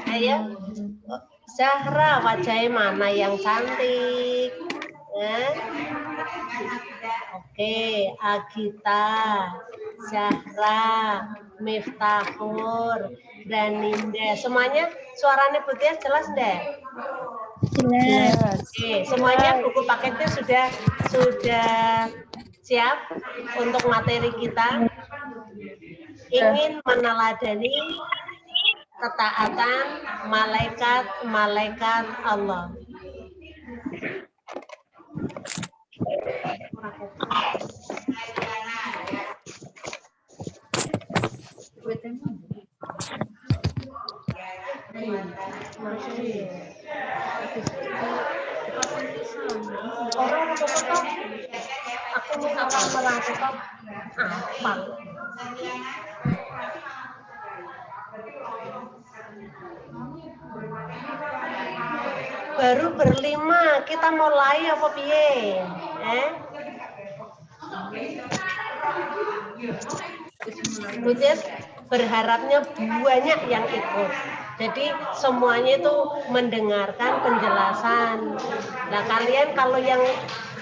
Ayo, Zahra, wajahnya mana yang cantik? Oke, Agita, Zahra, Miftahur, dan Ninda. Semuanya suaranya putih jelas deh? Jelas. Oke, semuanya buku paketnya sudah siap untuk materi kita. Ingin meneladani ketaatan malaikat Allah. Orang tetap aku minta orang tetap apa? Baru berlima, kita mulai apa piye? Bujes berharapnya banyak yang ikut. Jadi semuanya itu mendengarkan penjelasan. Nah kalian kalau yang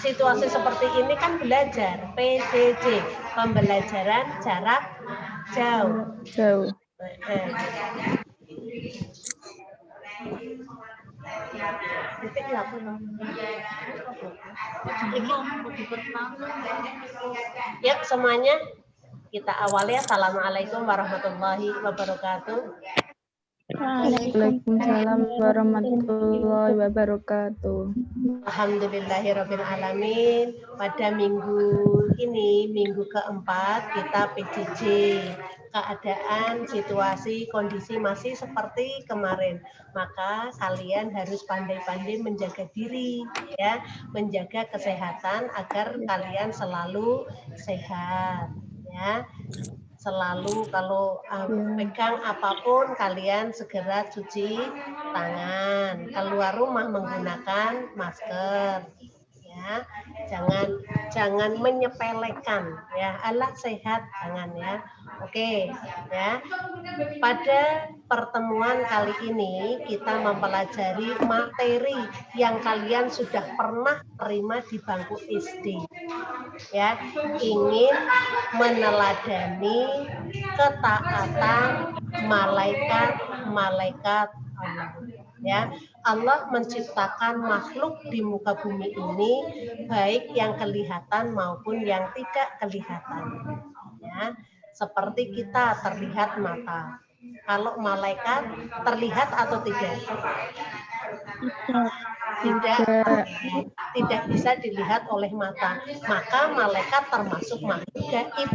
situasi seperti ini kan belajar PJJ, pembelajaran jarak jauh. Ya semuanya kita awali. Assalamualaikum warahmatullahi wabarakatuh. Waalaikumsalam warahmatullahi wabarakatuh. Alhamdulillahirabbil alamin. Pada minggu ini, minggu keempat, kita PJJ. Keadaan, situasi, kondisi masih seperti kemarin. Maka kalian harus pandai-pandai menjaga diri, ya, menjaga kesehatan agar kalian selalu sehat, ya. Selalu kalau pegang apapun kalian segera cuci tangan, keluar rumah menggunakan masker, ya. Jangan menyepelekan, ya. Allah sehat jangan, ya. Oke, ya. Pada pertemuan kali ini kita mempelajari materi yang kalian sudah pernah terima di bangku SD. Ya, ingin meneladani ketaatan malaikat Allah. Ya, Allah menciptakan makhluk di muka bumi ini baik yang kelihatan maupun yang tidak kelihatan. Ya, seperti kita terlihat mata. Kalau malaikat terlihat atau tidak? Tidak bisa dilihat oleh mata. Maka malaikat termasuk makhluk gaib,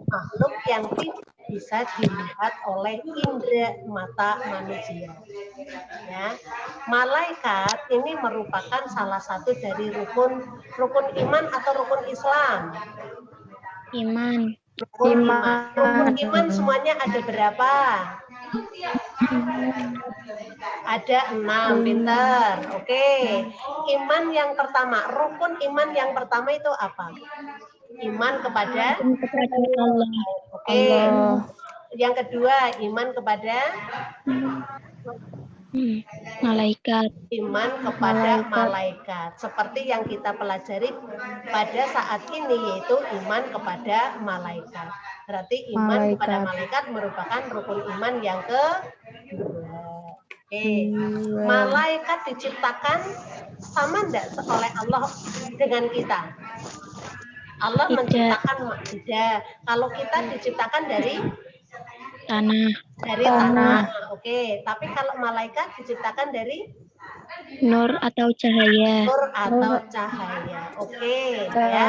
makhluk yang tidak bisa dilihat oleh indera mata manusia. Ya, malaikat ini merupakan salah satu dari rukun iman atau rukun Islam. Iman. Rukun iman semuanya ada berapa? Ada 6, pinter. Oke. Iman yang pertama, rukun iman yang pertama itu apa? Iman kepada Allah. Oke. Yang kedua, iman kepada malaikat. Iman kepada malaikat. Seperti yang kita pelajari pada saat ini, yaitu iman kepada malaikat. Berarti iman kepada malaikat merupakan rukun iman yang kedua. Oke. Malaikat diciptakan sama enggak oleh Allah dengan kita? Allah menciptakan tidak. Kalau kita diciptakan dari tanah. Oke, tapi kalau malaikat diciptakan dari nur atau cahaya. Oke, ya.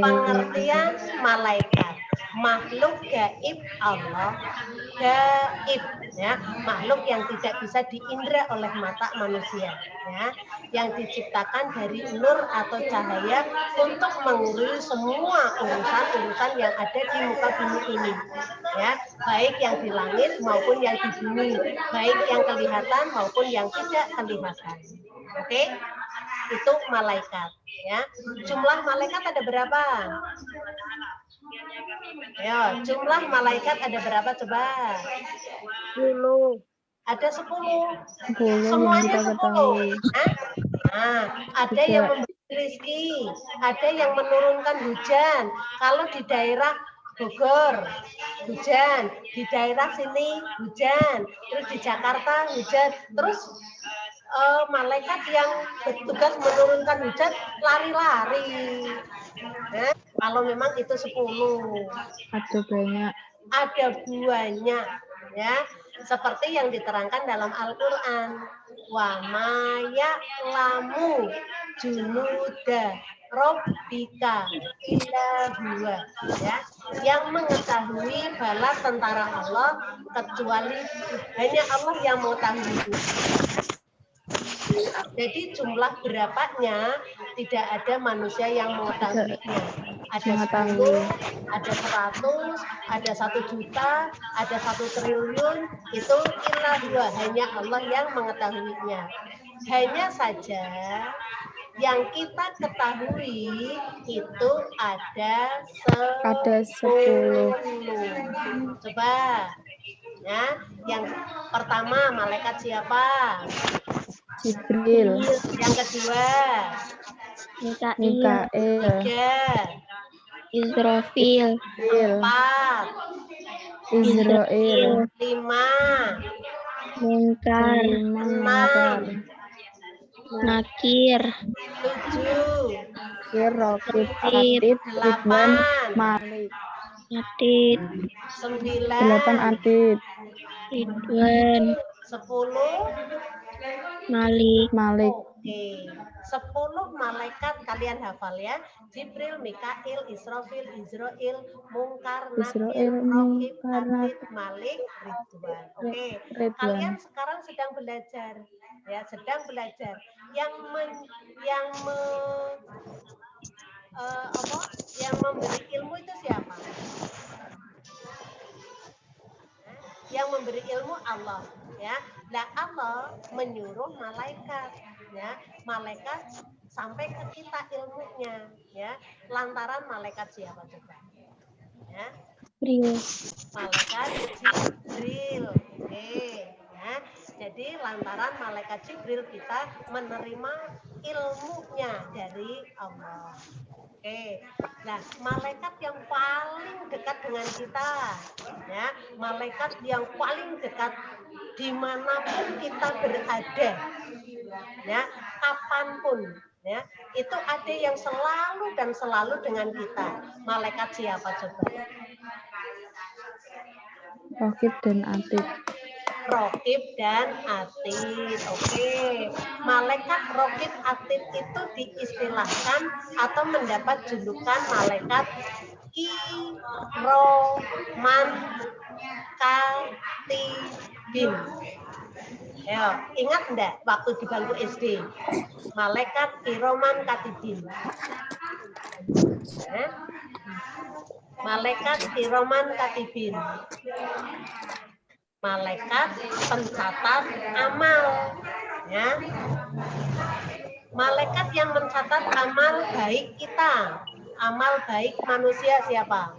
Pengertian malaikat. makhluk gaib Allah, gaib ya, makhluk yang tidak bisa diindra oleh mata manusia ya, yang diciptakan dari nur atau cahaya untuk mengurus semua urusan-urusan yang ada di muka bumi ini ya, baik yang di langit maupun yang di bumi, baik yang kelihatan maupun yang tidak kelihatan. Oke? Itu malaikat ya. Jumlah malaikat ada berapa? Ya, jumlah malaikat ada berapa coba? 10. Ada 10. 10 yang Semuanya kita 10. ketahui. Nah, ada yang memberi rezeki, ada yang menurunkan hujan. Kalau di daerah Bogor hujan, di daerah sini hujan, terus di Jakarta hujan, terus malaikat yang bertugas menurunkan hujan lari-lari. Nah, kalau memang itu 10. Ada banyak. Ada banyak ya, seperti yang diterangkan dalam Al-Qur'an. Wa ma ya'lamu junuda rabbika illa huwa ya, yang mengetahui bala tentara Allah kecuali hanya Allah yang mengetahui itu. Jadi jumlah berapanya tidak ada manusia yang mengetahuinya. Ada 10, ada 100, ada 1 juta, ada 1 triliun, itu illa huwa, hanya Allah yang mengetahuinya. Hanya saja yang kita ketahui itu ada 10. Coba ya, yang pertama malaikat siapa? Jibril. Yang kedua Mikail. 3, Israfil. 4, Israel. 5, Munkar. 6, Nakir. 7, Rokib, Atid, Ridwan, 8, Malik. Atid. 8 9, Atid, Ridwan. 10. Malik. Malik. Oke, 10 malaikat kalian hafal ya. Jibril, Mikail, Israfil, Izrail, Munkar, Nakir, Israel, Rokib, Munkar, Atid, Malik, Ridwan. Oke, Ridwan. kalian sekarang sedang belajar ya, sedang belajar. Yang memberi ilmu itu siapa? Yang memberi ilmu Allah ya. Nah, Allah menyuruh malaikat ya, malaikat sampai ke kita ilmunya ya, lantaran malaikat siapa coba ya, malaikat Jibril. Oke ya, jadi lantaran malaikat Jibril kita menerima ilmunya dari Allah. Oke, nah malaikat yang paling dekat dengan kita, ya, malaikat yang paling dekat dimanapun kita berada, ya, kapanpun, ya, itu ada yang selalu dan selalu dengan kita. Malaikat siapa coba? Rokib dan Atid. Rokib dan Atid. Oke, malaikat Rokib Atid itu diistilahkan atau mendapat julukan malaikat Kiroman Katibin. Ya, ingat enggak waktu di bangku SD? Malaikat Kiroman Katibin. Malaikat Kiroman Katibin. Malaikat pencatat amal, ya. Malaikat yang mencatat amal baik kita, amal baik manusia siapa?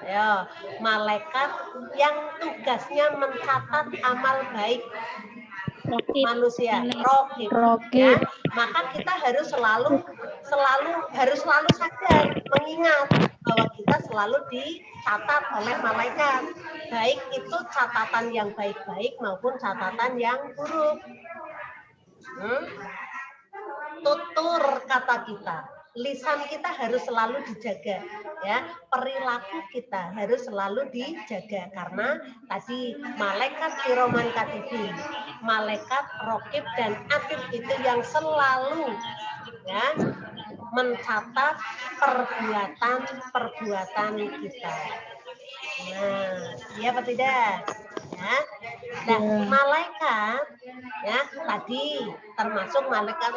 Ya, malaikat yang tugasnya mencatat amal baik manusia, Rokib. Ya. Maka kita harus selalu sadar, mengingat bahwa kita selalu dicatat oleh malaikat, baik itu catatan yang baik-baik maupun catatan yang buruk. Tutur kata kita, lisan kita harus selalu dijaga, ya, perilaku kita harus selalu dijaga, karena tadi malaikat Kiroman Katibin, malaikat Rokib dan Atid itu yang selalu, ya, mencatat perbuatan kita. Nah, iya apa tidak? Ya. Nah, malaikat ya tadi termasuk malaikat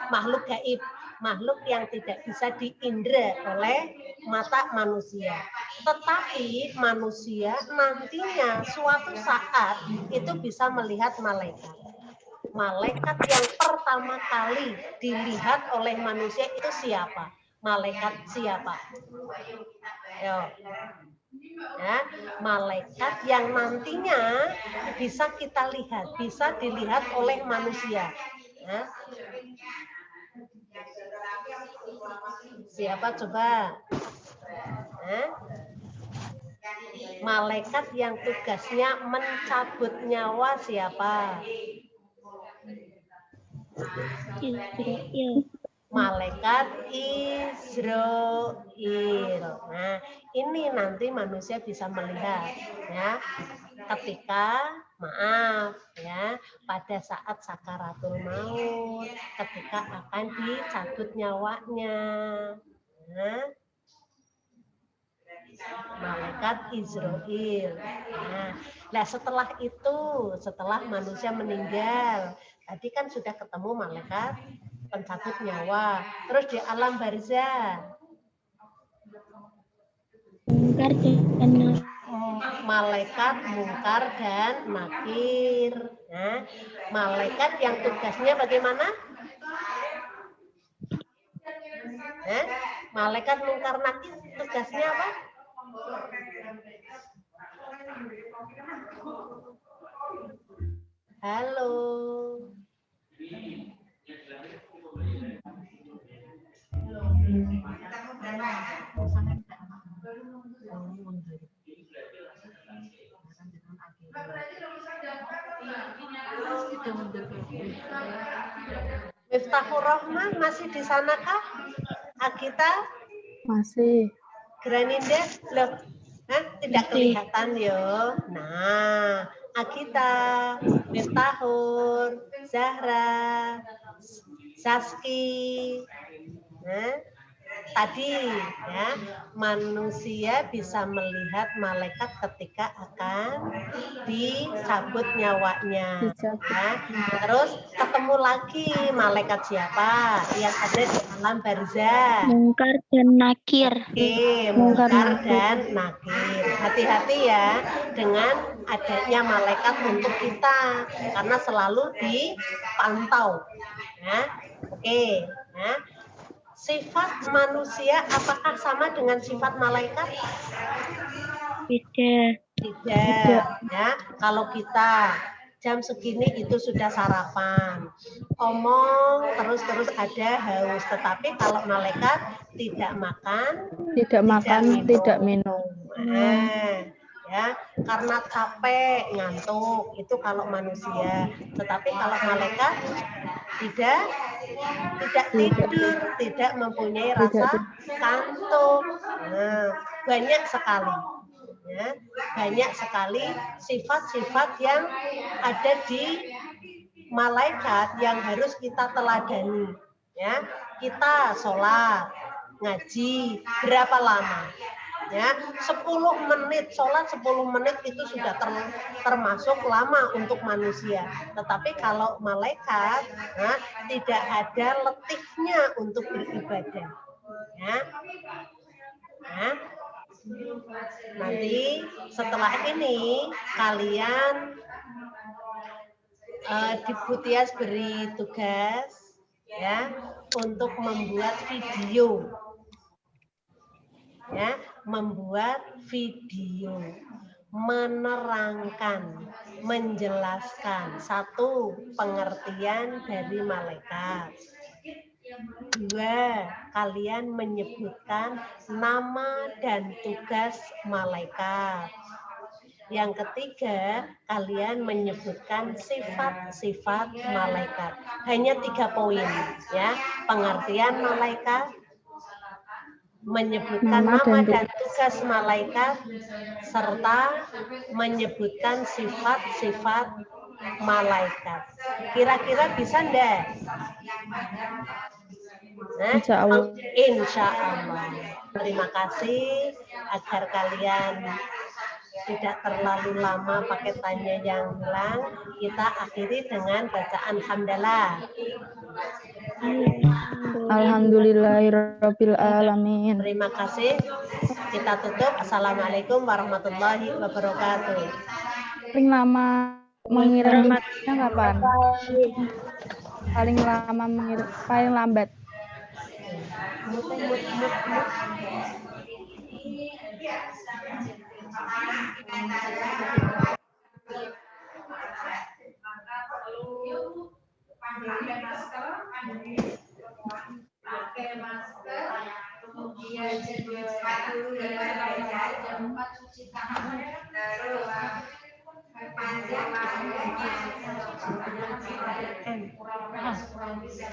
makhluk gaib, makhluk yang tidak bisa diindra oleh mata manusia. Tetapi manusia nantinya suatu saat itu bisa melihat malaikat. Malaikat yang pertama kali dilihat oleh manusia itu siapa? Malaikat siapa? Yo. Ya, malaikat yang nantinya bisa kita lihat, bisa dilihat oleh manusia. Ya. Siapa coba? Ya. Malaikat yang tugasnya mencabut nyawa siapa? Israel. Malaikat Israel. Nah, ini nanti manusia bisa melihat ya. Ketika ya, pada saat sakaratul maut, ketika akan dicabut nyawanya. Nah, malaikat Israel. Nah, setelah itu, setelah manusia meninggal, tadi kan sudah ketemu malaikat pencabut nyawa. Terus di alam barzah. Mungkar dan Malaikat mungkar dan nakir. Nah, malaikat yang tugasnya bagaimana? Malaikat mungkar nakir tugasnya apa? Halo. Miftahur Rahman masih di sanakah? Agita? Masih. Graninda? Loh, tidak kelihatan yo. Nah, Agita, Miftahur, Zahra, Saski. Tadi ya, manusia bisa melihat malaikat ketika akan dicabut nyawanya. Ya. Terus ketemu lagi malaikat siapa yang ada di alam barzah? Mungkar dan nakir. Oke, mungkar dan nakir. Hati-hati ya dengan adanya malaikat untuk kita karena selalu dipantau. Ya. Oke, ya. Sifat manusia apakah sama dengan sifat malaikat? Tidak. Ya, kalau kita jam segini itu sudah sarapan, omong terus ada haus. Tetapi kalau malaikat tidak makan, tidak minum. Ya, karena capek, ngantuk itu kalau manusia. Tetapi kalau malaikat tidak tidur, tidak mempunyai rasa kantuk. Nah, banyak sekali. Ya, banyak sekali sifat-sifat yang ada di malaikat yang harus kita teladani. Ya, kita sholat, ngaji berapa lama? Ya, 10 menit sholat 10 menit itu sudah termasuk lama untuk manusia. Tetapi kalau malaikat, tidak ada letihnya untuk beribadah. Ya. Nanti setelah ini kalian Diputias beri tugas ya untuk membuat video. Ya, membuat video menerangkan, menjelaskan satu pengertian dari malaikat. Dua, kalian menyebutkan nama dan tugas malaikat. Yang ketiga, kalian menyebutkan sifat-sifat malaikat. Hanya 3 poin, ya. Pengertian malaikat, menyebutkan nama dan tugas malaikat, serta menyebutkan sifat-sifat malaikat. Kira-kira bisa enggak? Nah, Insya Allah. insya Allah. Terima kasih agar kalian tidak terlalu lama pakai tanya yang hilang. Kita akhiri dengan bacaan hamdalah. Alhamdulillahirabbil alamin. Terima kasih. Kita tutup. Assalamualaikum warahmatullahi wabarakatuh. Paling lama mengirimnya kapan? Paling lama paling lambat. Pakai masker, kemudian jadi sepatu jam 4 cuci tangan, terus panjang kurang bisa